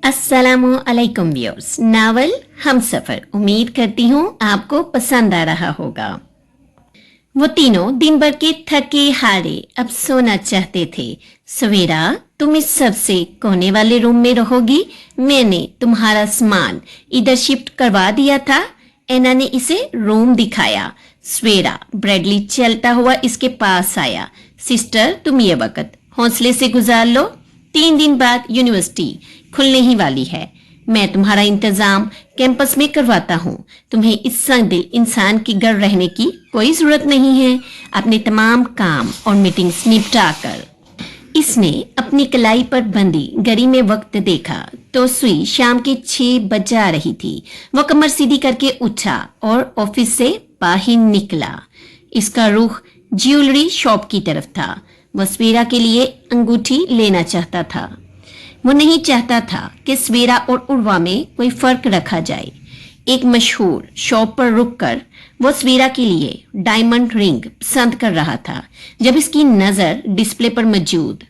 अस्सलामु अलैकुम viewers. Novel Humsafar, उम्मीद करती हूँ आपको पसंद आ रहा होगा। वो तीनों दिन भर के थके हारे अब सोना चाहते थे। सवेरा, तुम इस सबसे कोने वाले रूम में रहोगी, मैंने तुम्हारा सामान इधर शिफ्ट करवा दिया था। एना ने इसे रूम दिखाया। सवेरा, ब्रैडली चलता हुआ इसके पास आया। सिस्टर, तुम ये वक्त हौसले से गुजार लो, 3 दिन बाद यूनिवर्सिटी खुलने ही वाली है। मैं तुम्हारा इंतजाम कैंपस में करवाता हूँ। तुम्हें इस संदिल इंसान के घर रहने की कोई जरूरत नहीं है। अपने तमाम काम और मीटिंग्स निपटा कर इसने अपनी कलाई पर बंधी घड़ी में वक्त देखा तो सुई शाम के 6 बजा रही थी। वो कमर सीधी करके उठा और ऑफिस से बाहर निकला। इसका रुख ज्वेलरी शॉप की तरफ था। वो सवेरा के लिए अंगूठी लेना चाहता था। वो नहीं चाहता था कि सवेरा और उर्वा में कोई फर्क रखा जाए। एक मशहूर शॉप पर रुककर वो सवेरा के लिए डायमंड रिंग पसंद कर रहा था जब इसकी नजर डिस्प्ले पर मौजूद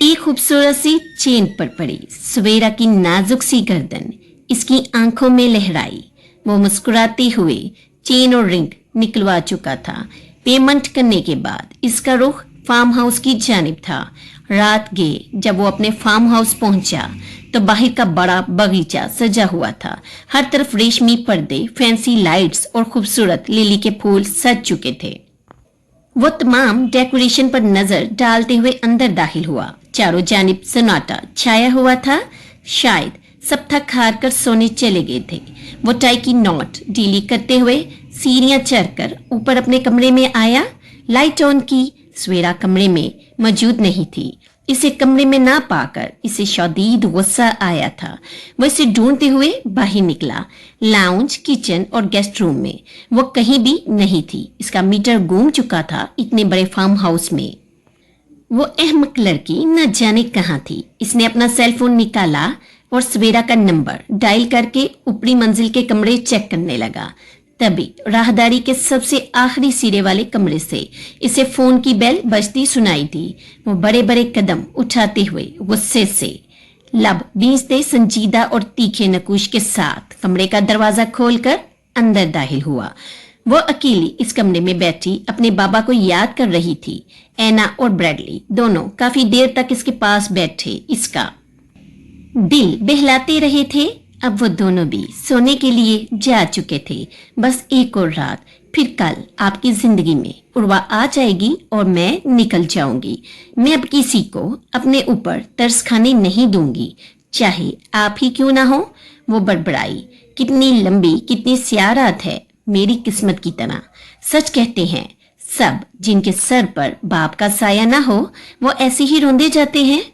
एक खूबसूरत सी चेन पर पड़ी। सवेरा की नाजुक सी गर्दन इसकी आंखों में लहराई। वो मुस्कुराते हुए चेन और रिंग निकलवा चुका था। पेमेंट करने के बाद इसका रुख फार्म हाउस की जानिब था। रात गए जब वो अपने फार्म हाउस पहुंचा तो बाहर का बड़ा बगीचा सजा हुआ था। हर तरफ रेशमी पर्दे, फैंसी लाइट्स और खूबसूरत लिली के फूल सज चुके थे। वो तमाम डेकोरेशन पर नजर डालते हुए अंदर दाखिल हुआ। चारों जानिब सन्नाटा छाया हुआ था। शायद सब थक हार कर सोने चले गए थे। वो टाई की नॉट ढीली करते हुए सीढ़ियां चढ़कर ऊपर अपने कमरे में आया। लाइट ऑन की। सवेरा कमरे में मौजूद नहीं थी। इसे कमरे में ना पाकर इसे शदीद गुस्सा आया था। वो इसे ढूंढते हुए बाहर निकला। लाउंज, किचन और गेस्ट रूम में वो कहीं भी नहीं थी। इसका मीटर घूम चुका था इतने बड़े फार्म हाउस में। वो अहमक लड़की न जाने कहाँ थी। इसने अपना सेल फोन निकाला और सवेरा का नंबर डायल करके ऊपरी मंजिल के कमरे चेक करने लगा। तभी राहदारी के सबसे आखिरी सिरे वाले कमरे से इसे फोन की बेल बजती सुनाई दी। वो बड़े बड़े कदम उठाते हुए गुस्से से लब भींचते संजीदा और तीखे नकूश के साथ कमरे का दरवाजा खोलकर अंदर दाखिल हुआ। वो अकेली इस कमरे में बैठी अपने बाबा को याद कर रही थी। एना और ब्रैडली दोनों काफी देर तक इसके पास बैठे इसका दिल बहलाते रहे थे। अब वो दोनों भी सोने के लिए जा चुके थे। बस एक और रात, फिर कल आपकी जिंदगी में उर्वा आ जाएगी और मैं निकल जाऊंगी। मैं अब किसी को अपने ऊपर तरस खाने नहीं दूंगी, चाहे आप ही क्यों ना हो। वो बड़बड़ाई। कितनी लंबी, कितनी स्याह रात है मेरी किस्मत की तरह। सच कहते हैं सब जिनके सर पर बाप का साया ना हो वो ऐसे ही रोंदे जाते हैं।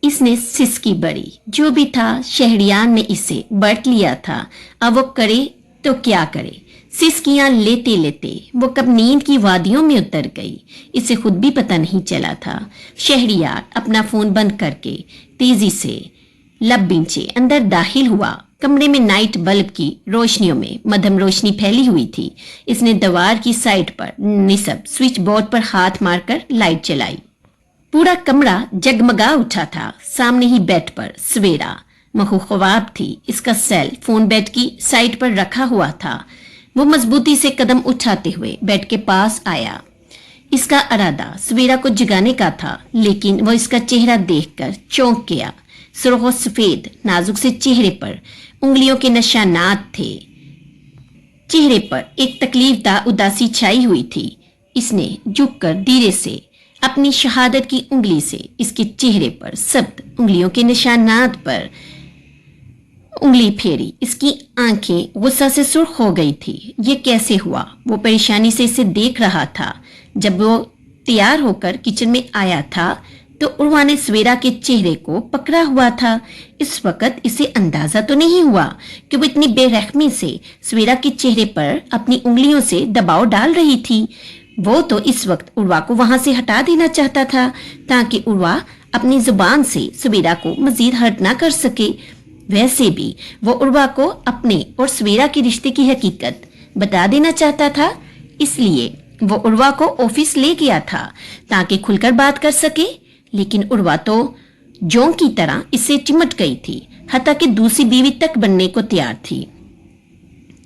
इसने सिसकी बड़ी। जो भी था शहरियार ने इसे बरत लिया था। अब वो करे तो क्या करे। सिसकियां लेते लेते वो कब नींद की वादियों में उतर गई इसे खुद भी पता नहीं चला था। शहरियार अपना फोन बंद करके तेजी से लब बिंचे अंदर दाखिल हुआ। कमरे में नाइट बल्ब की रोशनियों में मध्यम रोशनी फैली हुई थी। इसने दीवार की साइड पर निसब स्विच बोर्ड पर हाथ मारकर लाइट चलाई। पूरा कमरा जगमगा उठा था। सामने ही बेड पर सवेरा महूख्वाब थी। इसका सेल फोन बेड की साइड पर रखा हुआ था। वो मजबूती से कदम उठाते हुए बेड के पास आया। इसका इरादा सवेरा को जगाने का था, लेकिन वो इसका चेहरा देखकर चौंक गया। सुर्ख सफेद नाजुक से चेहरे पर उंगलियों के निशानात थे। चेहरे पर एक तकलीफदा उदासी छाई हुई थी। इसने झुककर धीरे से अपनी शहादत की उंगली से इसके चेहरे पर सख्त उंगलियों के निशानात पर उंगली फेरी। इसकी आंखें गुस्सा से सुर्ख हो गई थी। ये कैसे हुआ? वो परेशानी से इसे देख रहा था। जब वो तैयार होकर किचन में आया था तो उर्वा ने सवेरा के चेहरे को पकड़ा हुआ था। इस वक्त इसे अंदाजा तो नहीं हुआ कि वो इतनी बेरहमी से सवेरा के चेहरे पर अपनी उंगलियों से दबाव डाल रही थी। वो तो इस वक्त उर्वा को वहां से हटा देना चाहता था ताकि उर्वा अपनी जुबान से सवेरा को मजीद हर्ट ना कर सके। वैसे भी वो उर्वा को अपने और सवेरा के रिश्ते की हकीकत बता देना चाहता था। इसलिए वो उर्वा को ऑफिस ले गया था ताकि खुलकर बात कर सके। लेकिन उर्वा तो जोंक की तरह इससे चिमट गई थी, हत्ता कि दूसरी बीवी तक बनने को तैयार थी।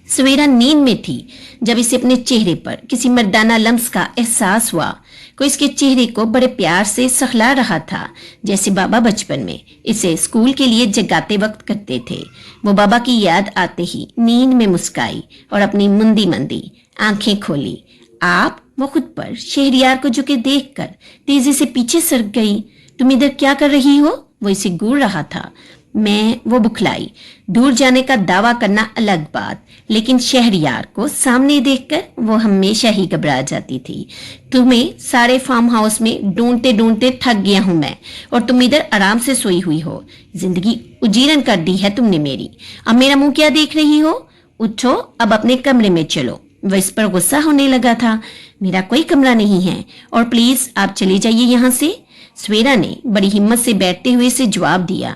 सवेरा नींद में थी जब इसे अपने चेहरे पर किसी मर्दाना लम्स का एहसास हुआ। कोई इसके चेहरे को बड़े प्यार से सहला रहा था, जैसे बाबा बचपन में इसे स्कूल के लिए जगाते वक्त करते थे। वो बाबा की याद आते ही नींद में मुस्काई और अपनी मुंदी मंदी आंखें खोली। आप? वो खुद पर शहरियार को झुके देखकर तेजी से पीछे सरक गई। तुम इधर क्या कर रही हो? वो इसे घूर रहा था। मैं, वो बुखलाई। दूर जाने का दावा करना अलग बात, लेकिन शहरियार को सामने देखकर वो हमेशा ही घबरा जाती थी। तुम्हें सारे फार्म हाउस में ढूंढते ढूंढते थक गया हूं मैं, और तुम इधर आराम से सोई हुई हो। जिंदगी उजीरन कर दी है तुमने मेरी। अब मेरा मुंह क्या देख रही हो? उठो, अब अपने कमरे में चलो। वह इस पर गुस्सा होने लगा था। मेरा कोई कमरा नहीं है, और प्लीज आप चले जाइए यहाँ से। सवेरा ने बड़ी हिम्मत से बैठते हुए इसे जवाब दिया।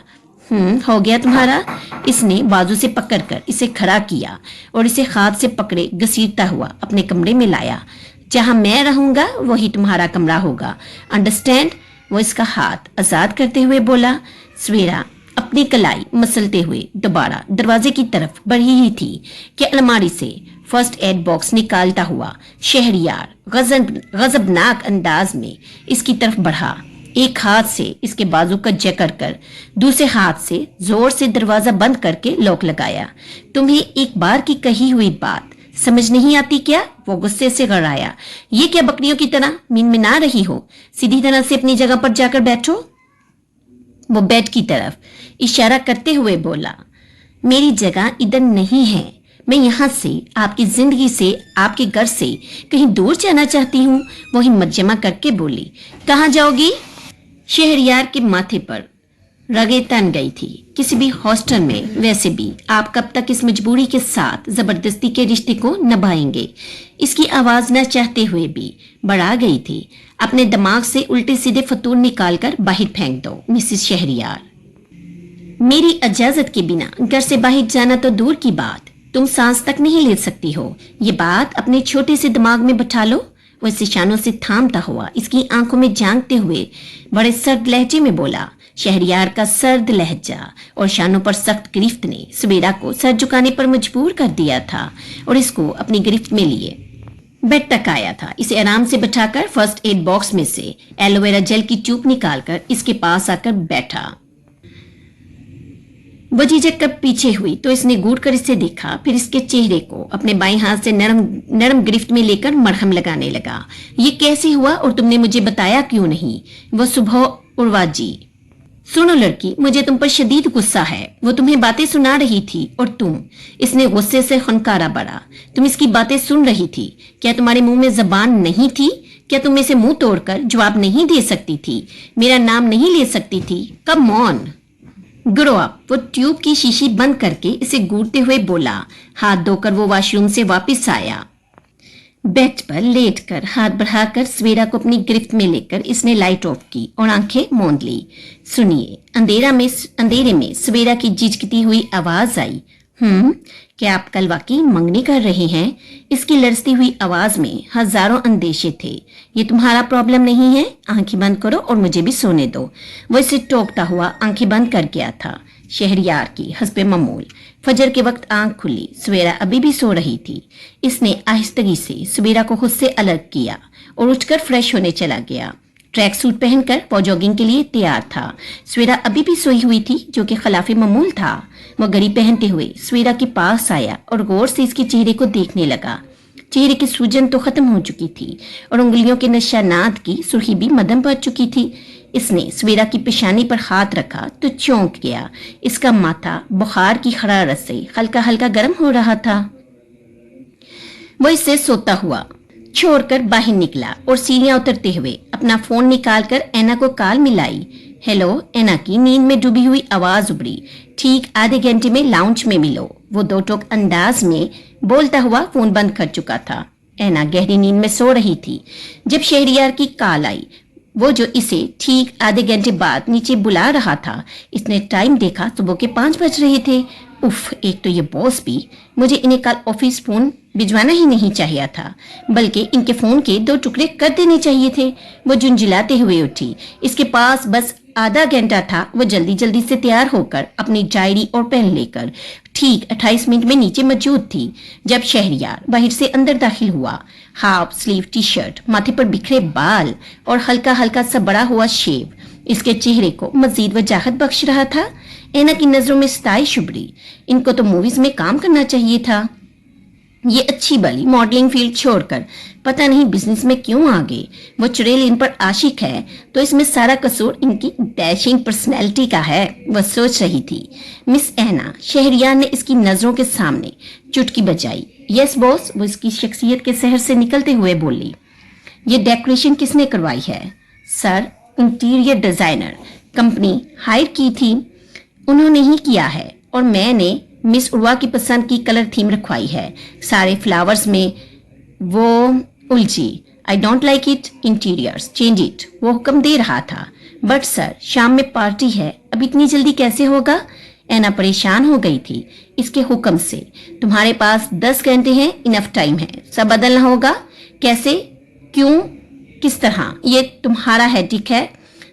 हो गया तुम्हारा? इसने बाजू से पकड़कर इसे खड़ा किया और इसे हाथ से पकड़े घसीटता हुआ अपने कमरे में लाया। जहां मैं रहूंगा वही तुम्हारा कमरा होगा, अंडरस्टैंड? वो इसका हाथ आजाद करते हुए बोला। सवेरा अपनी कलाई मसलते हुए दोबारा दरवाजे की तरफ बढ़ी ही थी कि अलमारी से फर्स्ट एड बॉक्स निकालता हुआ शहरियार गजबनाक अंदाज में इसकी तरफ बढ़ा। एक हाथ से इसके बाजू का जकड़ कर दूसरे हाथ से जोर से दरवाजा बंद करके लॉक लगाया। तुम्हें एक बार की कही हुई बात समझ नहीं आती क्या? वो गुस्से से गड़ाया। ये क्या बकरियों की तरह मिनमिना रही हो? सीधी तरह से अपनी जगह पर जाकर बैठो। वो बेड की तरफ इशारा करते हुए बोला। मेरी जगह इधर नहीं है। मैं यहाँ से, आपकी जिंदगी से, आपके घर से कहीं दूर जाना चाहती हूँ। वो हिम्मत जमा करके बोली। कहाँ जाओगी? शहरियार के माथे पर रगे तन गई थी। किसी भी हॉस्टल में वैसे भी आप कब तक इस मजबूरी के साथ जबरदस्ती के रिश्ते को निभाएंगे? इसकी आवाज न चाहते हुए भी बढ़ा गई थी। अपने दिमाग से उल्टे सीधे फतूर निकालकर बाहर फेंक दो मिसेस शहरियार। मेरी इजाजत के बिना घर से बाहर जाना तो दूर की बात, तुम सांस तक नहीं ले सकती हो। ये बात अपने छोटे से दिमाग में बैठा लो। वो इसे शानों से थामता हुआ इसकी आंखों में झांकते हुए बड़े सर्द लहजे में बोला। शहरियार का सर्द लहजा और शानों पर सख्त गिरफ्त ने सवेरा को सर झुकाने पर मजबूर कर दिया था और इसको अपनी गिरफ्त में लिए बेड तक आया था। इसे आराम से बैठाकर फर्स्ट एड बॉक्स में से एलोवेरा जेल की ट्यूब निकालकर इसके पास आकर बैठा। वो झिझक कर पीछे हुई तो इसने घूर कर इसे देखा, फिर इसके चेहरे को अपने बाएं हाथ से नरम गिरफ्त में लेकर मरहम लगाने लगा। ये कैसे हुआ और तुमने मुझे बताया क्यों नहीं? वो सुबह उर्वा जी। सुनो लड़की, मुझे तुम पर शदीद गुस्सा है। वो तुम्हें बातें सुना रही थी और तुम। इसने गुस्से से खनकारा बढ़ा। तुम इसकी बातें सुन रही थी? क्या तुम्हारे मुंह में जबान नहीं थी? क्या तुम इसे मुंह तोड़कर जवाब नहीं दे सकती थी? मेरा नाम नहीं ले सकती थी? Come on, grow up. वो ट्यूब की शीशी बंद करके इसे घूरते हुए बोला। हाथ धोकर वो वॉशरूम से वापस आया। बेड पर लेटकर हाथ बढ़ाकर सवेरा को अपनी गिरफ्त में लेकर इसने लाइट ऑफ की और आंखें मूंद ली। सुनिए, अंधेरे में सवेरा की झिझकती हुई आवाज आई। क्या आप कल वाकई मंगनी कर रहे हैं? इसकी लरसती हुई आवाज में हजारों अंदेशे थे। ये तुम्हारा प्रॉब्लम नहीं है। आंखें बंद करो और मुझे भी सोने दो। वो इसे टोकता हुआ आंखें बंद कर गया था। शहरियार की हस्बे मामूल फजर के वक्त आंख खुली। सवेरा अभी भी सो रही थी। इसने आहिस्तगी से सवेरा को खुद से अलग किया और उठकर फ्रेश होने चला गया। ट्रैक सूट पहनकर वो जॉगिंग के लिए तैयार था। सवेरा अभी भी सोई हुई थी, जो कि खिलाफ मामूल था। वो घड़ी पहनते हुए सवेरा के पास आया और गौर से इसके चेहरे को देखने लगा। चेहरे की सूजन तो खत्म हो चुकी थी और उंगलियों के निशानात की सुर्खी भी मदम पड़ चुकी थी। इसने सवेरा की पेशानी पर हाथ रखा तो चौंक गया। इसका माथा बुखार की हरारत से हल्का हल्का गर्म हो रहा था। वो इसे सोता हुआ छोड़कर बाहर निकला और सीढ़ियां उतरते हुए अपना फोन निकालकर ऐना को कॉल मिलाई। हेलो, ऐना की नींद में डूबी हुई आवाज उभरी। ठीक आधे घंटे में लाउंज में मिलो। वो दो टोक अंदाज में बोलता हुआ फोन बंद कर चुका था। ऐना गहरी नींद में सो रही थी जब शहरियार की कॉल आई। वो जो इसे ठीक आधे घंटे बाद नीचे बुला रहा था। इसने टाइम देखा, सुबह के 5 बज रहे थे। उफ, एक तो ये बॉस भी, मुझे इन्हें कल ऑफिस फोन भिजवाना ही नहीं चाहिए था, बल्कि इनके फोन के 2 टुकड़े कर देने चाहिए थे। वो झुंझुलाते हुए उठी। इसके पास बस आधा घंटा था। वो जल्दी जल्दी से तैयार होकर अपनी डायरी और पेन लेकर ठीक 28 मिनट में नीचे मौजूद थी जब शहरयार बाहर से अंदर दाखिल हुआ। हाफ स्लीव टी शर्ट, माथे पर बिखरे बाल और हल्का हल्का सा बड़ा हुआ शेव इसके चेहरे को मजीद वजाहत बख्श रहा था। ऐना की नजरों में सताइश उभरी। इनको तो मूवीज में काम करना चाहिए था। ये अच्छी भली मॉडलिंग फील्ड छोड़कर पता नहीं बिजनेस में क्यों आ गए। वो चुड़ैल इन पर आशिक है तो इसमें सारा कसूर इनकी डैशिंग पर्सनैलिटी का है, वह सोच रही थी। मिस ऐना, शहरयार ने इसकी नजरों के सामने चुटकी बजाई। यस बॉस, वो इसकी शख्सियत के शहर से निकलते हुए बोली। ये डेकोरेशन किसने करवाई है? Sir, interior designer company hire की थी, उन्होंने ही किया है और मैंने मिस उर्वा की पसंद की कलर थीम रखवाई है। सारे फ्लावर्स में वो उलझी। I don't like it, interiors change it, वो हुक्म दे रहा था। बट सर, शाम में पार्टी है, अब इतनी जल्दी कैसे होगा? ऐना परेशान हो गई थी इसके हुक्म से। तुम्हारे पास 10 घंटे हैं, इनफ टाइम है, सब बदलना होगा। कैसे, क्यों, किस तरह? ये तुम्हारा हेडिक है।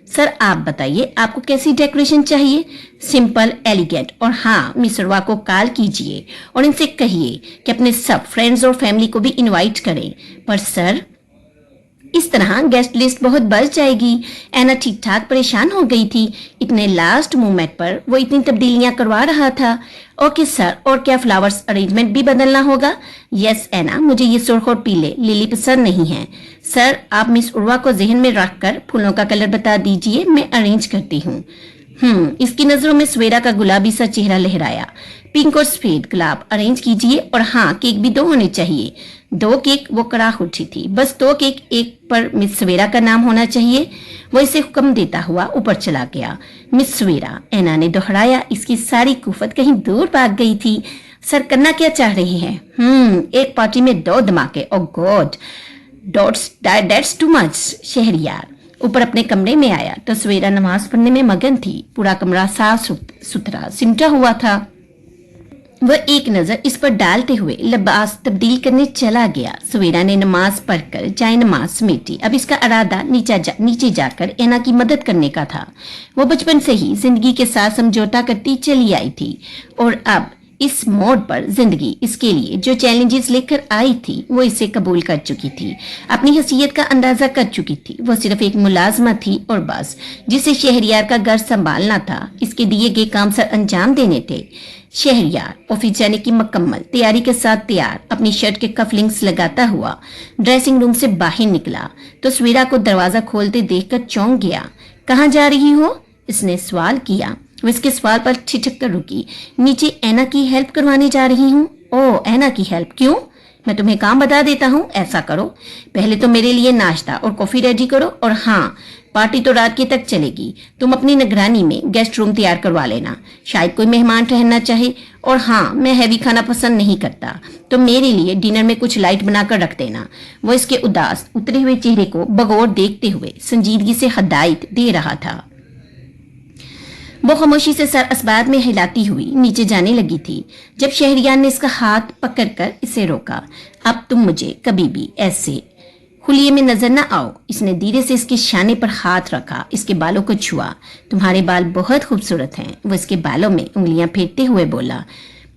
सर आप बताइए, आपको कैसी डेकोरेशन चाहिए? Simple, elegant. और हाँ, मिस उर्वा को कॉल कीजिए और इनसे कहिए कि अपने सब फ्रेंड्स और फैमिली को भी इनवाइट करें। पर सर, इस तरह गेस्ट लिस्ट बहुत बढ़ जाएगी। ऐना ठीक ठाक परेशान हो गई थी। इतने लास्ट मोमेंट पर वो इतनी तब्दीलियां करवा रहा था। ओके सर, और क्या फ्लावर्स अरेंजमेंट भी बदलना होगा? यस ऐना, मुझे ये सुर्ख और पीले लिली पसंद नहीं है। सर, आप मिस उर्वा को जहन में रखकर फूलों का कलर बता दीजिए, मैं अरेंज करती हूँ। इसकी नजरों में सवेरा का गुलाबी सा चेहरा लहराया। पिंक और सफेद गुलाब अरेंज कीजिए और हाँ, केक भी 2 होने चाहिए। 2 केक, वो कड़ाह उठी थी। बस 2 केक, एक पर मिस सवेरा का नाम होना चाहिए। वो इसे हुक्म देता हुआ ऊपर चला गया। मिस सवेरा, ऐना ने दोहराया। इसकी सारी कुफत कहीं दूर भाग गई थी। सर, करना क्या चाह रही हैं? एक पार्टी में 2 धमाके। Oh God, that's too much. Shahryar ऊपर अपने कमरे में आया तो सवेरा नमाज पढ़ने में मगन थी। पूरा कमरा साफ सुथरा सिमटा हुआ था। वह एक नजर इस पर डालते हुए लिबास तब्दील करने चला गया। सवेरा ने नमाज पढ़कर जाए नमाज समेटी। अब इसका इरादा नीचे जाकर ऐना की मदद करने का था। वो बचपन से ही जिंदगी के साथ समझौता करती चली आई थी और अब इस मोड़ पर जिंदगी इसके लिए जो चैलेंजेस लेकर आई थी वो इसे कबूल कर चुकी थी। अपनी हैसियत का अंदाजा कर चुकी थी। वो सिर्फ एक मुलाजमा थी और बस, जिसे शहरयार का घर संभालना था। इसके दिए गए काम सर अंजाम देने थे। शहरयार ऑफिस जाने की मुकम्मल तैयारी के साथ तैयार अपनी शर्ट के कफलिंग्स लगाता हुआ ड्रेसिंग रूम से बाहर निकला तो सवेरा को दरवाजा खोलते देखकर चौंक गया। कहाँ जा रही हो? इसने सवाल किया। वो इसके सवाल पर ठिठक कर रुकी। नीचे ऐना की हेल्प करवाने जा रही हूँ। ओ, ऐना की हेल्प? क्यों? मैं तुम्हें काम बता देता हूँ। ऐसा करो, पहले तो मेरे लिए नाश्ता और कॉफी रेडी करो और हाँ, पार्टी तो रात के तक चलेगी। तुम अपनी निगरानी में गेस्ट रूम तैयार करवा लेना, शायद कोई मेहमान ठहरना चाहे। और हाँ, मैं हैवी खाना पसंद नहीं करता, तो मेरे लिए डिनर में कुछ लाइट बनाकर रख देना। वो इसके उदास उतरे हुए चेहरे को बगौर देखते हुए संजीदगी से हदायत दे रहा था। वो खामोशी से सर असबाद में हिलाती हुई नीचे जाने लगी थी जब शहरयार ने इसका हाथ पकड़कर इसे रोका। अब तुम मुझे कभी भी ऐसे हुलिये में नजर न आओ। इसने धीरे से इसके शाने पर हाथ रखा, इसके बालों को छुआ। तुम्हारे बाल बहुत खूबसूरत हैं। वो इसके बालों में उंगलियां फेरते हुए बोला।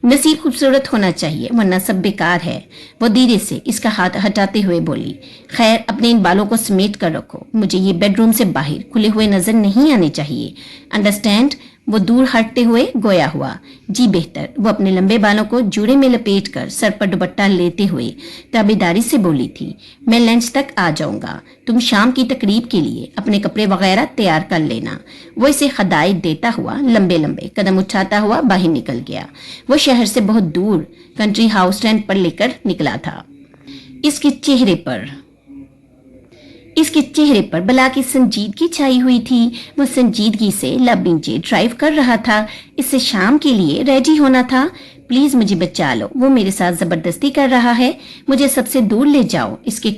नसीब खूबसूरत होना चाहिए, वरना सब बेकार है। वो धीरे से इसका हाथ हटाते हुए बोली। खैर, अपने इन बालों को समेट कर रखो, मुझे ये बेडरूम से बाहर खुले हुए नजर नहीं आने चाहिए। अंडरस्टैंड? वो दूर हटते हुए गोया हुआ। जी बेहतर। वो अपने लंबे बालों को जूड़े में लपेट कर सर पर दुपट्टा लेते हुए ताबेदारी से बोली थी। मैं लंच तक आ जाऊंगा, तुम शाम की तकरीब के लिए अपने कपड़े वगैरह तैयार कर लेना। वो इसे हदायत देता हुआ लंबे लंबे कदम उठाता हुआ बाहर निकल गया। वो शहर से बहुत दूर कंट्री हाउस रेंट पर लेकर निकला था। इसके चेहरे पर बला की संजीदगी छाई हुई थी। वो संजीदगी से लब नीचे ड्राइव कर रहा था। इससे शाम के लिए रेडी होना था। प्लीज मुझे बचा लो, वो मेरे साथ जबरदस्ती कर रहा है, मुझे सबसे दूर ले जाओ। इसके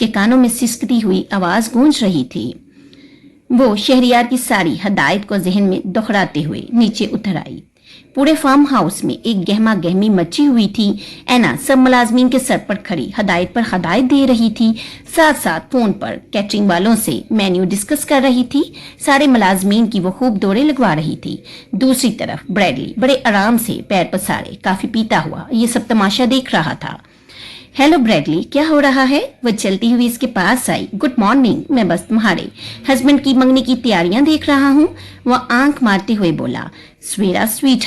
कानों में सिसकती हुई आवाज गूंज रही थी। वो शहरयार की सारी हदायत को जहन में दोहराते हुए नीचे उतर आई। पूरे फार्म हाउस में एक गहमा गहमी मची हुई थी। एना सब मुलाजमीन के सर पर खड़ी हदायत पर हदायत दे रही थी, साथ साथ फोन पर कैटरिंग वालों से मेन्यू डिस्कस कर रही थी। सारे मुलाजमीन की वो खूब दौड़े लगवा रही थी। दूसरी तरफ ब्रैडली बड़े आराम से पैर पसारे काफी पीता हुआ ये सब तमाशा देख रहा था। हेलो ब्रैडली, क्या हो रहा है? वो चलती हुई इसके पास आई। गुड मॉर्निंग, मैं बस तुम्हारे हस्बैंड की मंगनी की तैयारियां देख रहा हूँ। वह आंख मारते हुए बोला। स्वेरा स्वीट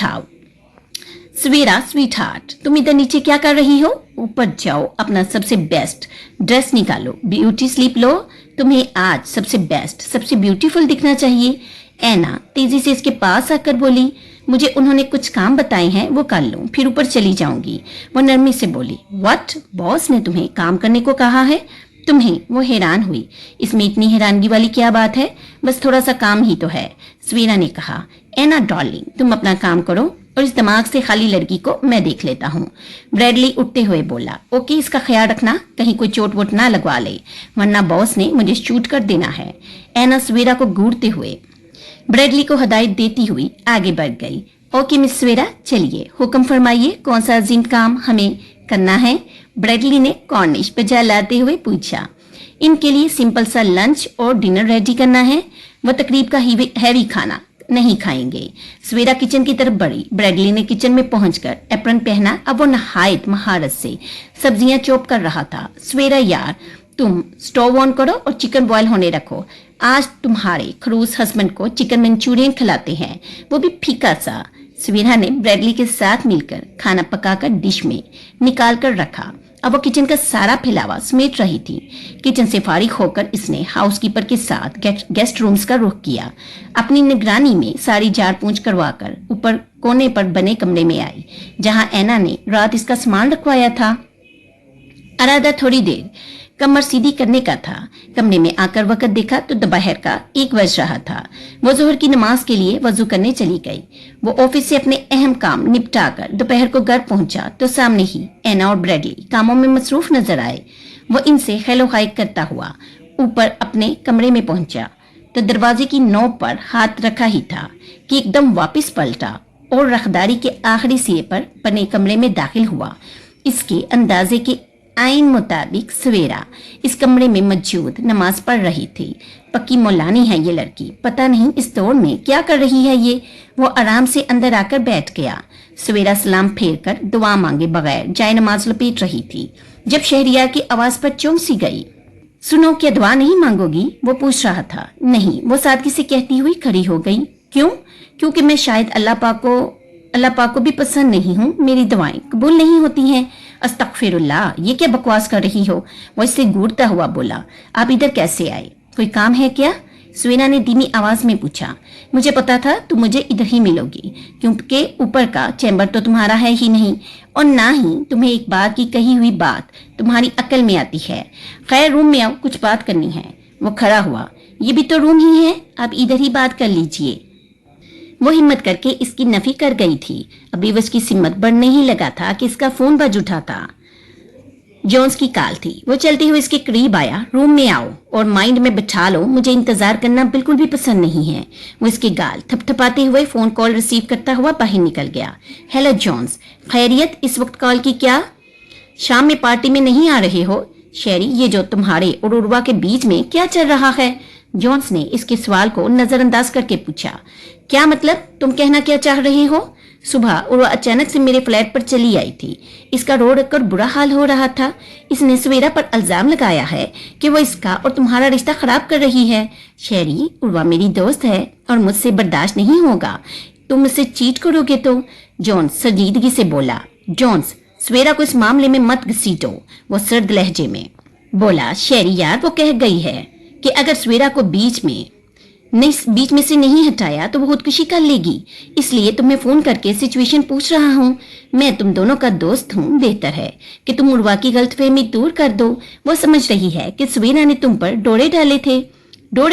हार्ट, तुम इधर नीचे क्या कर रही हो? ऊपर जाओ, अपना सबसे बेस्ट ड्रेस निकालो, ब्यूटी स्लीप लो। तुम्हें आज सबसे बेस्ट, सबसे ब्यूटीफुल दिखना चाहिए। एना तेजी से इसके पास आकर बोली। मुझे उन्होंने कुछ काम बताए हैं, वो कर लूं, फिर ऊपर चली जाऊंगी। वो नरमी से बोली। व्हाट? बॉस ने तुम्हें काम करने को कहा है? तुम्हें? वो हैरान हुई। इसमें इतनी हैरानगी वाली क्या बात है? बस थोड़ा सा काम ही तो है, स्वीरा ने कहा। एना डार्लिंग, तुम अपना काम करो और इस दिमाग से खाली लड़की को मैं देख लेता हूँ। ब्रैडली उठते हुए बोला। ओके, इसका ख्याल रखना, कहीं कोई चोट वोट ना लगवा ले, वरना बॉस ने मुझे शूट कर देना है। एना स्वीरा को घूरते हुए ब्रैडली को हदायत देती हुई आगे बढ़ गई। ओके मिस स्वेरा, चलिए हुक्म फरमाइए, कौन सा अजीम काम हमें करना है? ब्रैडली ने कॉर्निश बजा लाते हुए पूछा। इनके लिए सिंपल सा लंच और डिनर रेडी करना है। वो तकरीब का हैवी खाना नहीं खाएंगे। स्वेरा किचन की तरफ बढ़ी। ब्रैडली ने किचन में पहुंचकर एप्रन पहना। अब वो नहायत महारत से सब्जियां चॉप कर रहा था। स्वेरा यार, तुम स्टोव ऑन करो और चिकन बॉयल होने रखो। आज तुम्हारे खरूस हस्बैंड को चिकन मंचूरियन खिलाते हैं, वो भी फीका सा। स्वीरा ने ब्रैडली के साथ मिलकर खाना पकाकर डिश में निकाल कर रखा। अब वो किचन का सारा फैलावा समेट रही थी। किचन से फारिग होकर इसने हाउसकीपर के साथ गेस्ट रूम्स का रुख किया। अपनी निगरानी में सारी झाड़ पूंछ करवाकर ऊपर कोने पर बने कमरे में आई, जहां एना ने रात इसका सामान रखवाया था। अरादा थोड़ी देर कमर सीधी करने का था। कमरे में आकर वक्त देखा तो दोपहर का 1 बज रहा था। वो जोहर की नमाज के लिए वजू करने चली गई। वो ऑफिस से अपने अहम काम निपटाकर दोपहर को घर पहुंचा तो सामने ही एना और ब्रैडली कामों में मसरूफ नजर आए। वो इनसे खैलो खाई करता हुआ ऊपर अपने कमरे में पहुंचा तो दरवाजे की नोक पर हाथ रखा ही था कि एकदम वापस पलटा और रखदारी के आखिरी सिरे पर बने कमरे में दाखिल हुआ। इसके अंदाजे के आइन मुताबिक स्वेरा इस कमरे में मौजूद नमाज पढ़ रही थी। पक्की मौलानी है ये लड़की, पता नहीं इस दौर में क्या कर रही है ये। वो आराम से अंदर आकर बैठ गया। स्वेरा सलाम फेर कर दुआ मांगे बगैर जाए नमाज लपेट रही थी जब शहरियार की आवाज पर चौंक सी गई। सुनो, क्या दुआ नहीं मांगोगी? वो पूछ रहा था। नहीं, वो सादगी से कहती हुई खड़ी हो गई। क्यों? क्योंकि मैं शायद अल्लाह पाक को भी पसंद नहीं हूँ, मेरी दुआएं कबूल नहीं होती हैं। अस्तगफिरुल्लाह, ये क्या बकवास कर रही हो? वो इससे घूरता हुआ बोला। आप इधर कैसे आए? कोई काम है क्या? स्वेरा ने धीमी आवाज में पूछा। मुझे पता था तुम मुझे इधर ही मिलोगी, क्योंकि ऊपर का चैम्बर तो तुम्हारा है ही नहीं और ना ही तुम्हें एक बार की कही हुई बात तुम्हारी अकल में आती है। खैर, रूम में आओ, कुछ बात करनी है। वो खड़ा हुआ। ये भी तो रूम ही है, आप इधर ही बात कर लीजिए। वो हिम्मत करके इसकी नफी कर गई थी। अभी वो इसकी हिम्मत बढ़ने ही लगा था कि इसका फोन बज उठा था। जॉन्स की कॉल थी। वो चलते हुए इसके करीब आया। रूम में आओ और माइंड में बिठा लो, मुझे इंतजार करना बिल्कुल भी पसंद नहीं है। वो इसके गाल थपथपाते हुए फोन कॉल रिसीव करता हुआ बाहर निकल गया। हेलो जॉन्स, खैरियत? इस वक्त कॉल की क्या? शाम में पार्टी में नहीं आ रहे हो? शेरी, ये जो तुम्हारे और उर्वा के बीच में क्या चल रहा है? जॉन्स ने इसके सवाल को नजरअंदाज करके पूछा। क्या मतलब? तुम कहना क्या चाह रहे हो? सुबह उर्वा अचानक से मेरे फ्लैट पर चली आई थी। इसका रो रखकर बुरा हाल हो रहा था। इसने स्वेरा पर इल्जाम लगाया है कि वो इसका और तुम्हारा रिश्ता खराब कर रही है। शेरी, उर्वा मेरी दोस्त है और मुझसे बर्दाश्त नहीं होगा। तुम मुझसे चीट करोगे तो? जॉन्स संजीदगी से बोला। जॉन्स, स्वेरा को इस मामले में मत घसीटो, वो सर्द लहजे में बोला। शेरी यार, वो कह गई है कि अगर स्वेरा को बीच में से नहीं हटाया तो वो खुदकुशी कर लेगी। इसलिए तुम्हें फोन करके सिचुएशन पूछ रहा हूँ। मैं तुम दोनों का दोस्त हूँ, बेहतर है कि तुम उर्वा की गलतफहमी दूर कर दो। वो समझ रही है कि स्वेरा ने तुम पर डोरे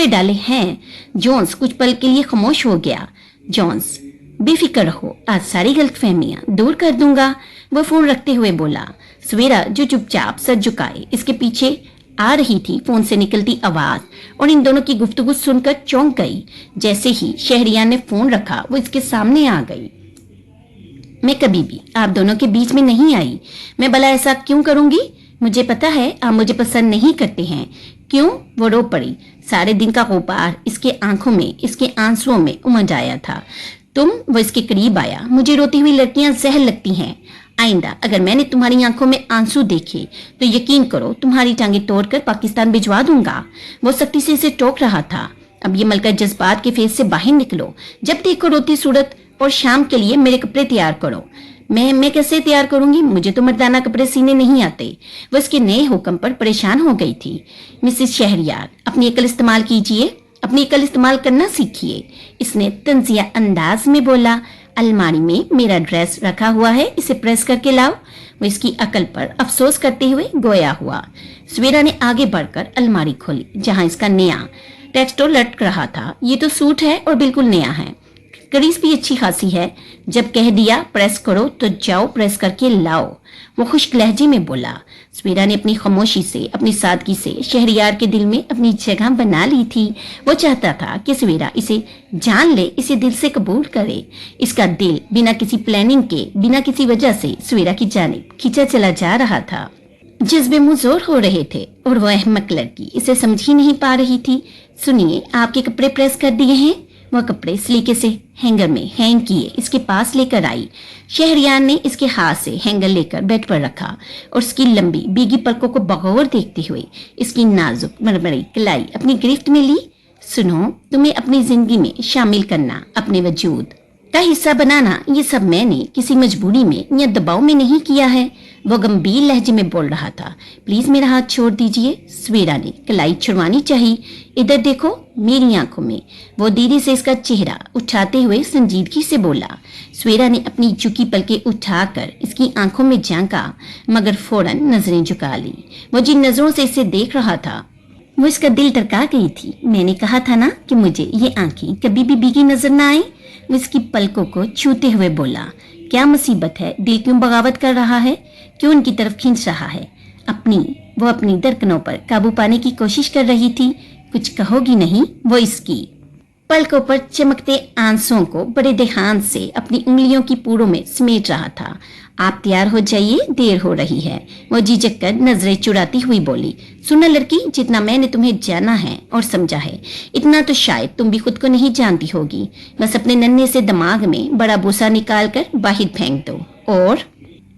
डाले हैं। जॉन्स कुछ पल के लिए खामोश हो गया। जॉन्स, बेफिक्र रहो, आज सारी गलतफहमियां दूर कर दूंगा, वो फोन रखते हुए बोला। स्वेरा जो चुपचाप सर झुकाए इसके पीछे आ रही थी फोन से निकलती आवाज और इन दोनों की गुफ्तगू सुनकर चौंक गई। जैसे ही शहरियार ने फोन रखा वो इसके सामने आ गई। मैं कभी भी आप दोनों के बीच में नहीं आई। मैं भला ऐसा क्यों करूंगी? मुझे पता है आप मुझे पसंद नहीं करते हैं। क्यों? वो रो पड़ी। सारे दिन का गुबार इसके आंखों में, इसके आंसुओं में उमड़ आया था। वो इसके करीब आया। मुझे रोती हुई लड़कियां जहर लगती हैं। आइंदा अगर मैंने तुम्हारी आंखों में आंसू देखे तो यकीन करो तुम्हारी टांगे तोड़कर पाकिस्तान भिजवा दूंगा। वो सख्ती से इसे टोक रहा था। अब ये मलका जज्बात के फेस से बाहर निकलो। जब देखो रोती सूरत, और शाम के लिए मेरे कपड़े तैयार करो। मैं कैसे तैयार करूंगी? मुझे तो मर्दाना कपड़े सीने नहीं आते। वो इसके नए हुक्म पर परेशान हो गई थी। मिसेस शहरयार, अपनी अकल इस्तेमाल कीजिए, अपनी अकल इस्तेमाल करना सीखिए, इसने तंजिया अंदाज में बोला। अलमारी में मेरा ड्रेस रखा हुआ है, इसे प्रेस करके लाओ। वो इसकी अकल पर अफसोस करते हुए गोया हुआ। सवेरा ने आगे बढ़कर अलमारी खोली जहां इसका नया टेक्सटो लटक रहा था। ये तो सूट है और बिल्कुल नया है। करीज भी अच्छी खासी है। जब कह दिया प्रेस करो तो जाओ प्रेस करके लाओ, वो खुश्क लहजे में बोला। सवेरा ने अपनी खामोशी से, अपनी सादगी से शहरयार के दिल में अपनी जगह बना ली थी। वो चाहता था कि सवेरा इसे जान ले, इसे दिल से कबूल करे। इसका दिल बिना किसी प्लानिंग के, बिना किसी वजह से सवेरा की जानिब खींचा चला जा रहा था। जज्बे मुंहजोर हो रहे थे और वो अहमक लड़की इसे समझ ही नहीं पा रही थी। सुनिए, आपके कपड़े प्रेस कर दिए हैं। वह कपड़े सलीके से हैंगर में हैंग किए इसके पास लेकर आई। शहरयार ने इसके हाथ से हैंगर लेकर बेड पर रखा और उसकी लंबी भीगी पलकों को बगौर देखते हुए इसकी नाजुक मरमरी कलाई अपनी गिरफ्त में ली। सुनो, तुम्हें अपनी जिंदगी में शामिल करना, अपने वजूद का हिस्सा बनाना, ये सब मैंने किसी मजबूरी में या दबाव में नहीं किया है। वो गंभीर लहजे में बोल रहा था। प्लीज मेरा हाथ छोड़ दीजिए। सवेरा ने कलाई छुड़वानी चाहिए। इधर देखो मेरी आंखों में। वो धीरे से इसका चेहरा उठाते हुए संजीदगी से बोला। सवेरा ने अपनी झुकी पलकें उठाकर इसकी आंखों में झांका, मगर फौरन नजरें झुका ली। वो जिन नजरों से इसे देख रहा था वो इसका दिल टरका गई थी। मैंने कहा था ना कि मुझे ये आंखें कभी भी भीगी नजर ना आए। वो इसकी पलकों को छूते हुए बोला। क्या मुसीबत है? दिल क्यों बगावत कर रहा है? क्यों उनकी तरफ खींच रहा है? वो अपनी धड़कनों पर काबू पाने की कोशिश कर रही थी। कुछ कहोगी नहीं? वो इसकी पलकों पर चमकते आंसुओं को बड़े ध्यान से अपनी उंगलियों की पूरों में समेट रहा था। आप तैयार हो जाइए, देर हो रही है। वो झिझक कर नजरें चुराती हुई बोली। सुना लड़की, जितना मैंने तुम्हें जाना है और समझा है इतना तो शायद तुम भी खुद को नहीं जानती होगी। बस अपने नन्हे से दिमाग में बड़ा भूसा निकाल कर बाहर फेंक दो और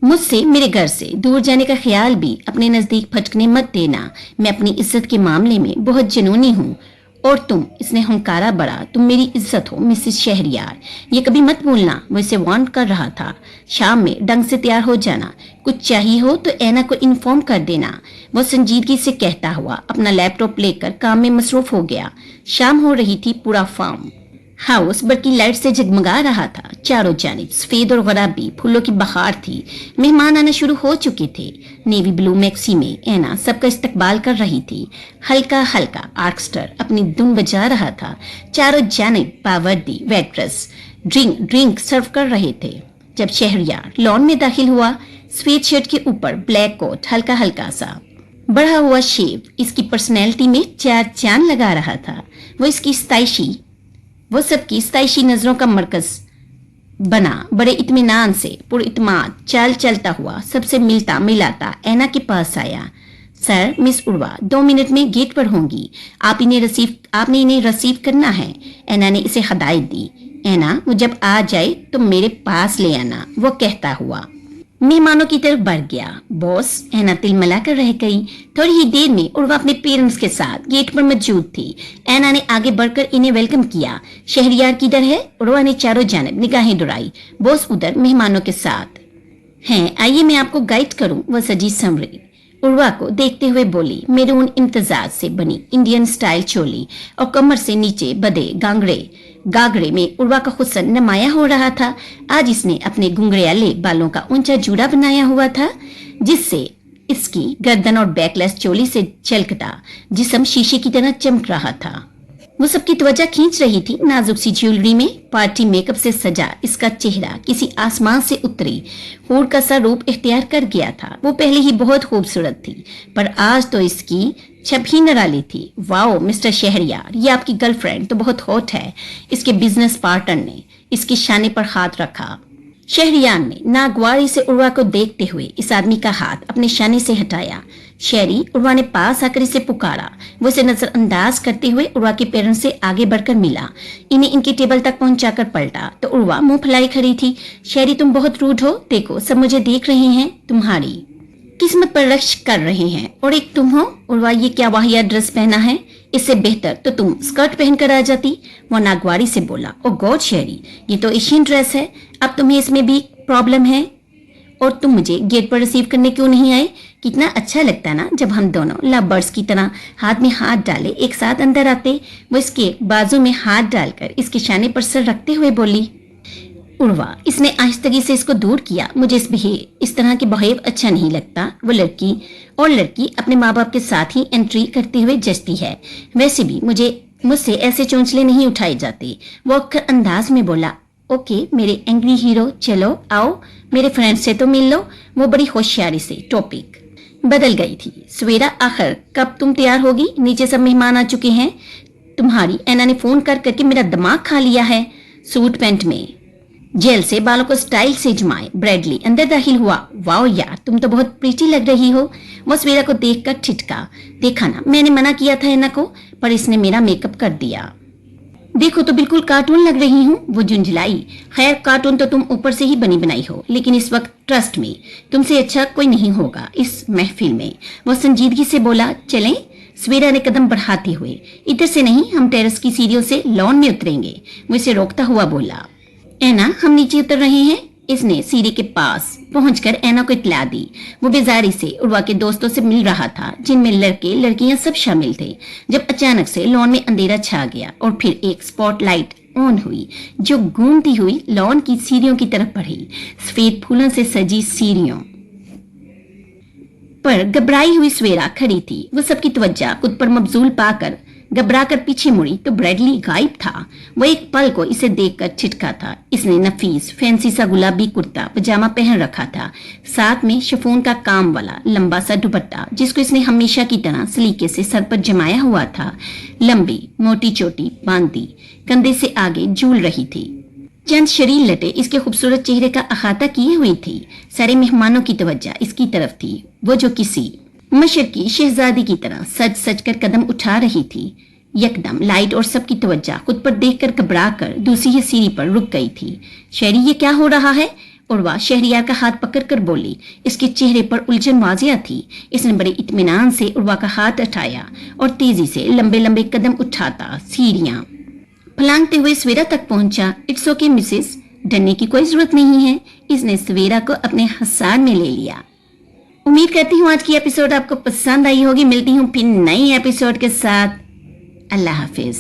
मुझसे, मेरे घर से दूर जाने का ख्याल भी अपने नजदीक फटकने मत देना। मैं अपनी इज्जत के मामले में बहुत जुनूनी हूँ और तुम, इसने हुंकारा बड़ा, तुम मेरी इज्जत हो मिसेस शहरयार, ये कभी मत भूलना। वो इसे वार्न कर रहा था। शाम में ढंग से तैयार हो जाना। कुछ चाहिए हो तो ऐना को इन्फॉर्म कर देना। वो संजीदगी से कहता हुआ अपना लैपटॉप लेकर काम में मसरूफ हो गया। शाम हो रही थी। पूरा फार्म हाउस बड़की लाइट से जगमगा रहा था। चारों जानिब सफेद और गुलाबी फूलों की बहार थी। मेहमान आना शुरू हो चुके थे। नेवी ब्लू मैक्सी में ऐना सबका इस्तकबाल कर रही थी। हल्का हल्का आर्केस्ट्रा अपनी धुन बजा रहा था। चारों जानिब पावर्दी वेट्रेस ड्रिंक सर्व कर रहे थे। जब शहरयार लॉन में दाखिल हुआ, सफेद शर्ट के ऊपर ब्लैक कोट, हल्का हल्का सा बढ़ा हुआ शेव इसकी पर्सनैलिटी में चार चांद लगा रहा था। वो सबकी सताइशी नजरों का मरकज बना। बड़े इत्मीनान से पुरइत्माद चाल चलता हुआ सबसे मिलता मिलाता ऐना के पास आया। सर, मिस उर्वा 2 मिनट में गेट पर होंगी। आपने इन्हें रिसीव करना है। ऐना ने इसे हदायत दी। ऐना, वो जब आ जाए तो मेरे पास ले आना, वो कहता हुआ मेहमानों की तरफ बढ़ गया। बॉस, ऐना तिलमिला कर रह गई। थोड़ी ही देर में उर्वा अपने पेरेंट्स के साथ गेट पर मौजूद थी। ऐना ने आगे बढ़कर इन्हें वेलकम किया। शहरयार किधर है? उर्वा ने चारों जानिब निगाहें दौड़ाई। बॉस उधर मेहमानों के साथ हैं, आइए मैं आपको गाइड करूं। वह सजी संवरी उर्वा को देखते हुए बोली। मेरून इम्तजाज से बनी इंडियन स्टाइल चोली और कमर से नीचे बदे गागरे में उर्वा का हुस्न नुमाया हो रहा था। आज इसने अपने घुंघराले बालों का ऊंचा जूड़ा बनाया हुआ था, जिससे इसकी गर्दन और बैकलेस चोली से चलकता जिस्म शीशे की तरह चमक रहा था। वो सबकी तवज्जो खींच रही थी। नाजुक सी ज्वेलरी में पार्टी मेकअप से सजा इसका चेहरा किसी आसमान से उतरी हूर का सा रूप इख्तियार कर गया था। वो पहले ही बहुत खूबसूरत थी, पर आज तो इसकी छब ही निराली थी। वाओ मिस्टर शहरयार, ये आपकी गर्लफ्रेंड तो बहुत हॉट है। इसके बिजनेस पार्टनर ने इसके शाने पर हाथ रखा। शहरियार ने नागवारी से उर्वा को देखते हुए इस आदमी का हाथ अपने शाने से हटाया। शहरी उर्वा ने पास आकर इसे पुकारा। वो इसे नजरअंदाज करते हुए उर्वा के पेरेंट्स से आगे बढ़कर मिला। इन्हें इनकी टेबल तक पहुंचाकर पलटा तो उर्वा मुंह फैलाए खड़ी थी। शहरी, तुम बहुत रूड हो, देखो सब मुझे देख रहे हैं, तुम्हारी किस्मत पर रक्ष कर रहे हैं, और एक तुम हो। उर्वा, ये क्या वाहियात ड्रेस पहना है, इससे बेहतर तो तुम स्कर्ट पहनकर आ जाती। वो नागवारी से बोला। ओ गॉड शहरी, ये तो एशियन ड्रेस है, अब तुम्हें इसमें भी प्रॉब्लम है, और तुम मुझे गेट पर रिसीव करने क्यों नहीं आए? कितना अच्छा लगता ना जब हम दोनों लव बर्ड्स की तरह हाथ में हाथ डाले एक साथ अंदर आते। वो इसके बाजू में हाथ डालकर इसके शाने पर सर रखते हुए बोली। उर्वा, इसने आहिस्तगी से इसको दूर किया। मुझे इस तरह के बहेव अच्छा नहीं लगता। वो लड़की अपने माँ बाप के साथ ही एंट्री करते हुए जचती है। वैसे भी मुझसे ऐसे चोंचले नहीं उठाए जाते। वो अक्खर अंदाज में बोला। ओके मेरे एंग्री हीरो, चलो आओ मेरे फ्रेंड से तो मिल लो। वो बड़ी होशियारी से टॉपिक बदल गई थी। सवेरा, आखिर कब तुम तैयार होगी? नीचे सब मेहमान आ चुके हैं। तुम्हारी ऐना ने फोन करके मेरा दिमाग खा लिया है। सूट पैंट में जेल से बालों को स्टाइल से जमाए ब्रैडली अंदर दाखिल हुआ। वाओ यार, तुम तो बहुत प्रीटी लग रही हो। वो सवेरा को देखकर ठिठका। देखा ना, मैंने मना किया था ऐना को, पर इसने मेरा मेकअप कर दिया। देखो तो बिल्कुल कार्टून लग रही हूँ। वो झुंझलाई। खैर, कार्टून तो तुम ऊपर से ही बनी बनाई हो, लेकिन इस वक्त ट्रस्ट में तुमसे अच्छा कोई नहीं होगा इस महफिल में। वो संजीदगी से बोला। चलें? सवेरा ने कदम बढ़ाते हुए। इधर से नहीं, हम टेरेस की सीढ़ियों से लॉन में उतरेंगे। वो इसे रोकता हुआ बोला। ऐना, हम नीचे उतर रहे हैं। इसने सीढ़ी के पास पहुंचकर ऐना को इत्तला दी। वो बेजारी से उर्वा के दोस्तों से मिल रहा था, जिनमें लड़के लड़कियां सब शामिल थे, जब अचानक से लॉन में अंधेरा छा गया और फिर एक स्पॉटलाइट ऑन हुई जो घूमती हुई लॉन की सीढ़ियों की तरफ बढ़ी। सफेद फूलों से सजी सीढ़ियों पर घबराई हुई सवेरा खड़ी थी। वो सबकी तवज्जो खुद पर मबजूल पाकर घबराकर पीछे मुड़ी तो ब्रैडली गायब था। वो एक पल को इसे देखकर छिटका था। इसने नफीस फैंसी सा गुलाबी कुर्ता पजामा पहन रखा था, साथ में शिफॉन का काम वाला लंबा सा दुपट्टा, जिसको इसने हमेशा की तरह सलीके से सर पर जमाया हुआ था। लंबी मोटी चोटी बांधी कंधे से आगे झूल रही थी। चंद शरीर लटे इसके खूबसूरत चेहरे का अहाता किए हुई थी। सारे मेहमानों की तवज्जो इसकी तरफ थी। वो जो किसी मशरकी शहजादी की तरह सज सज कर कदम उठा रही थी। यकदम लाइट और सबकी तवज्जो खुद पर देखकर घबरा कर दूसरी ही सीढ़ी पर रुक गई थी। शहरी, ये क्या हो रहा है? उर्वा शहरियार का हाथ पकड़कर बोली। इसके चेहरे पर उलझन वाजिया थी। इसने बड़े इत्मीनान से उर्वा का हाथ उठाया और तेजी से लंबे लंबे कदम उठाता सीढ़ियां फलांगते हुए सवेरा तक पहुंचा। इट्स ओके मिसेस, डरने की कोई जरूरत नहीं है। इसने सवेरा को अपने हसार में ले लिया। उम्मीद करती हूँ आज की एपिसोड आपको पसंद आई होगी। मिलती हूँ फिर नई एपिसोड के साथ। अल्लाह हाफिज।